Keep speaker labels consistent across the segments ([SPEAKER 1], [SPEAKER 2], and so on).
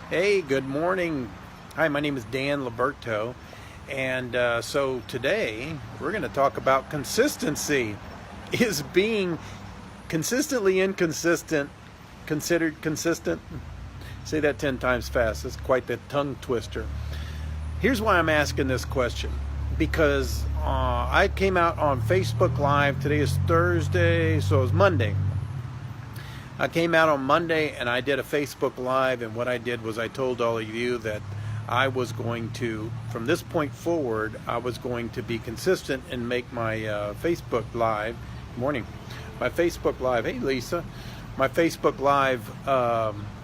[SPEAKER 1] Hey, good morning. Hi, my name is Dan Liberto, and so today we're going to talk about consistency. Is being consistently inconsistent considered consistent? Say that 10 times fast. It's quite the tongue twister. Here's why I'm asking this question. Because I came out on Facebook Live. Today is Thursday, so it was Monday. I came out on Monday and I did a Facebook Live, and what I did was I told all of you that I was going to, from this point forward, I was going to be consistent and make my Facebook Live, morning, my Facebook Live, hey Lisa, my Facebook Live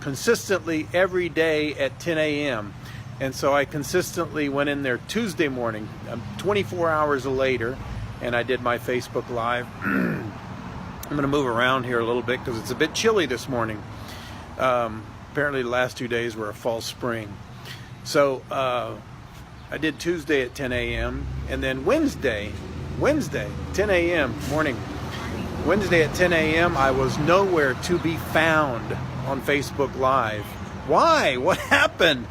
[SPEAKER 1] consistently every day at 10 a.m. And so I consistently went in there Tuesday morning, 24 hours later, and I did my Facebook Live. I'm going to move around here a little bit because it's a bit chilly this morning. Apparently the last 2 days were a false spring. So I did Tuesday at 10 a.m. and then Wednesday, 10 a.m. morning. Wednesday at 10 a.m. I was nowhere to be found on Facebook Live. Why? What happened?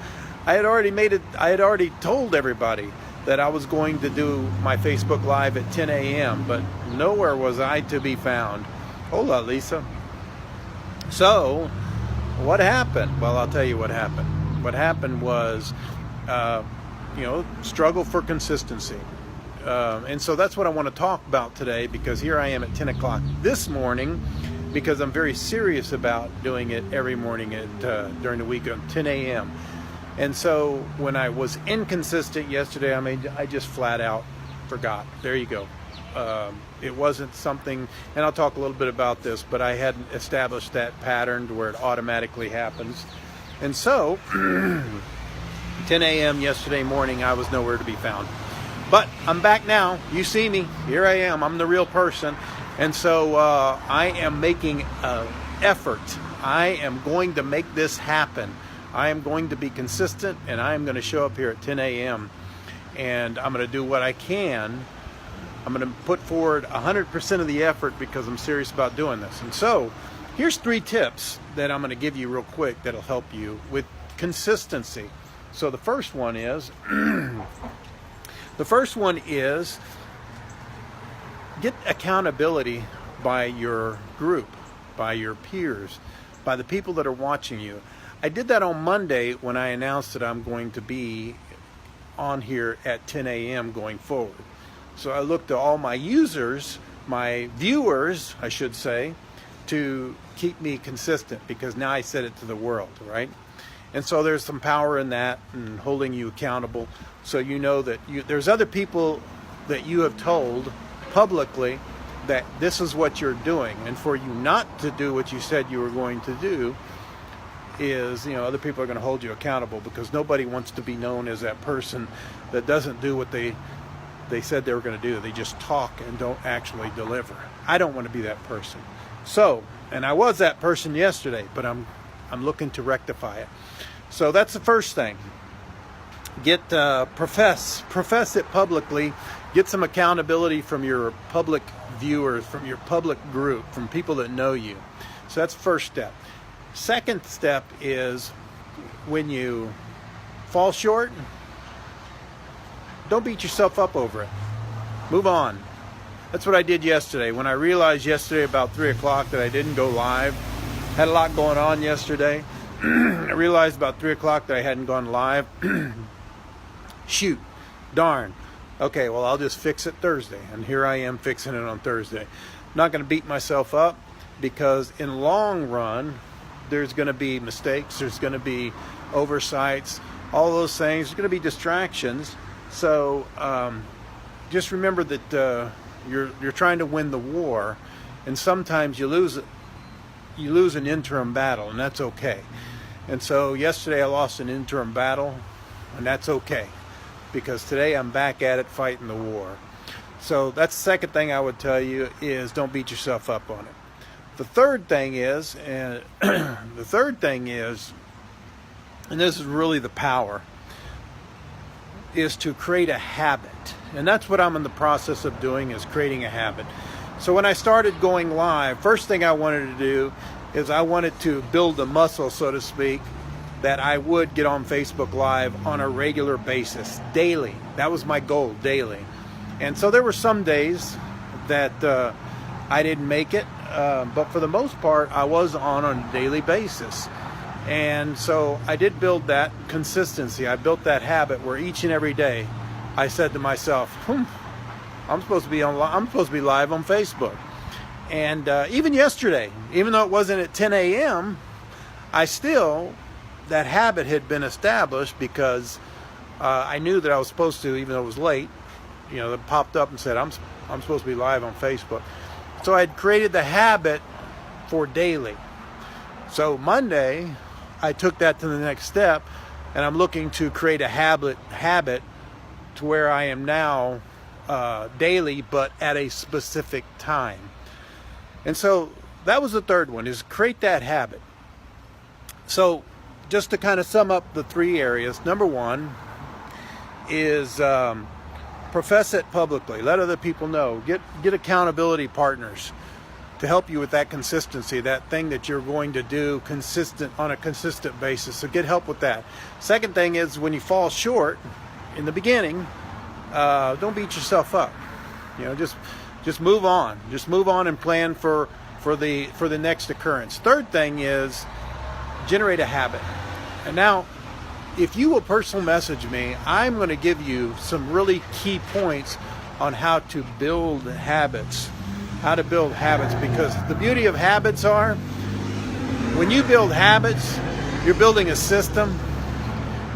[SPEAKER 1] I had already told everybody that I was going to do my Facebook Live at 10 a.m., but nowhere was I to be found. Hola, Lisa. So, what happened? Well, I'll tell you what happened. What happened was, struggle for consistency. And so that's what I want to talk about today, because here I am at 10 o'clock this morning, because I'm very serious about doing it every morning during the week at 10 a.m. And so when I was inconsistent yesterday, I just flat out forgot. There you go. It wasn't something, and I'll talk a little bit about this, but I hadn't established that pattern to where it automatically happens. And so 10 a.m. yesterday morning, I was nowhere to be found. But I'm back now. You see me. Here I am. I'm the real person. And so I am making an effort. I am going to make this happen. I am going to be consistent, and I am going to show up here at 10 a.m. and I'm going to do what I can. I'm going to put forward 100% of the effort because I'm serious about doing this. And so here's 3 tips that I'm going to give you real quick that'll help you with consistency. So the first one is get accountability by your group, by your peers, by the people that are watching you. I did that on Monday when I announced that I'm going to be on here at 10 a.m. going forward. So I looked to all my users, my viewers, I should say, to keep me consistent, because now I said it to the world, right? And so there's some power in that and holding you accountable. So you know that there's other people that you have told publicly that this is what you're doing. And for you not to do what you said you were going to do, is, other people are going to hold you accountable, because nobody wants to be known as that person that doesn't do what they said they were going to do. They just talk and don't actually deliver. I don't want to be that person. So, and I was that person yesterday, but I'm looking to rectify it. So that's the first thing. Get profess it publicly. Get some accountability from your public viewers, from your public group, from people that know you. So that's the first step. Second step is, when you fall short, don't beat yourself up over it. Move on. That's what I did yesterday. When I realized yesterday about 3 o'clock that I didn't go live, had a lot going on yesterday. I realized about 3 o'clock that I hadn't gone live. Shoot, darn. Okay, well, I'll just fix it Thursday. And here I am fixing it on Thursday. I'm not going to beat myself up, because in the long run, there's going to be mistakes, there's going to be oversights, all those things. There's going to be distractions. So just remember that you're trying to win the war, and sometimes you lose an interim battle, and that's okay. And so yesterday I lost an interim battle, and that's okay, because today I'm back at it fighting the war. So that's the second thing I would tell you, is don't beat yourself up on it. The third thing is, and this is really the power, is to create a habit. And that's what I'm in the process of doing, is creating a habit. So when I started going live, first thing I wanted to do is I wanted to build a muscle, so to speak, that I would get on Facebook Live on a regular basis, daily. That was my goal, daily. And so there were some days that I didn't make it, but for the most part, I was on a daily basis. And so I did build that consistency. I built that habit where each and every day I said to myself, I'm supposed to be live on Facebook. And even yesterday, even though it wasn't at 10 a.m., that habit had been established because I knew that I was supposed to, even though it was late. It popped up and said, I'm supposed to be live on Facebook. So I had created the habit for daily. So Monday, I took that to the next step, and I'm looking to create a habit to where I am now daily, but at a specific time. And so that was the third one, is create that habit. So just to kind of sum up the three areas, number one is profess it publicly. Let other people know. Get accountability partners to help you with that consistency, that thing that you're going to do on a consistent basis. So get help with that. Second thing is, when you fall short in the beginning, don't beat yourself up. Just move on. Just move on and plan for the next occurrence. Third thing is generate a habit. And now, if you will personal message me, I'm going to give you some really key points on how to build habits. Because the beauty of habits are, when you build habits, you're building a system.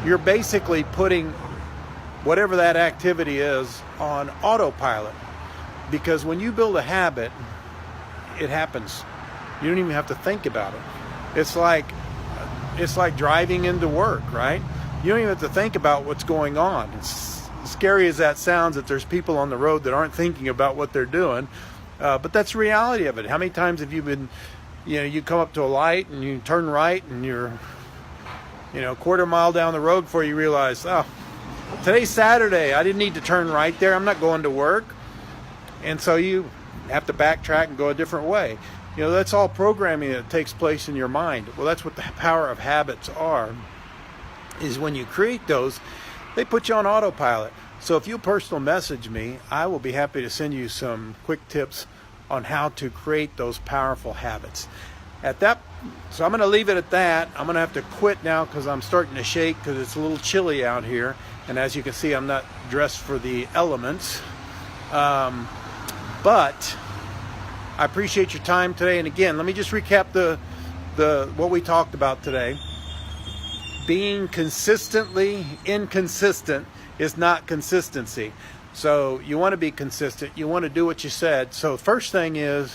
[SPEAKER 1] You're basically putting whatever that activity is on autopilot. Because when you build a habit, it happens. You don't even have to think about it. It's like driving into work, right? You don't even have to think about what's going on. It's scary as that sounds, that there's people on the road that aren't thinking about what they're doing, but that's the reality of it. How many times have you been, you come up to a light and you turn right and you're, a quarter mile down the road before you realize, oh, today's Saturday, I didn't need to turn right there, I'm not going to work. And so you have to backtrack and go a different way. That's all programming that takes place in your mind. Well, that's what the power of habits are, is when you create those, they put you on autopilot. So if you personal message me, I will be happy to send you some quick tips on how to create those powerful habits. So I'm going to leave it at that. I'm going to have to quit now because I'm starting to shake because it's a little chilly out here. And as you can see, I'm not dressed for the elements. But I appreciate your time today. And again, let me just recap what we talked about today. Being consistently inconsistent is not consistency. So you want to be consistent. You want to do what you said. So first thing is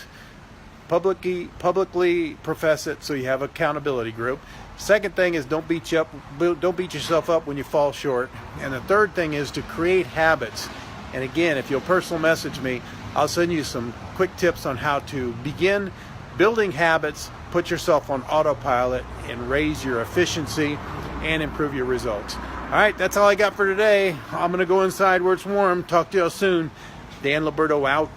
[SPEAKER 1] publicly profess it, so you have an accountability group. Second thing is don't beat yourself up when you fall short. And the third thing is to create habits. And again, if you'll personal message me, I'll send you some quick tips on how to begin building habits, put yourself on autopilot, and raise your efficiency and improve your results. All right, that's all I got for today. I'm going to go inside where it's warm. Talk to you all soon. Dan Liberto out.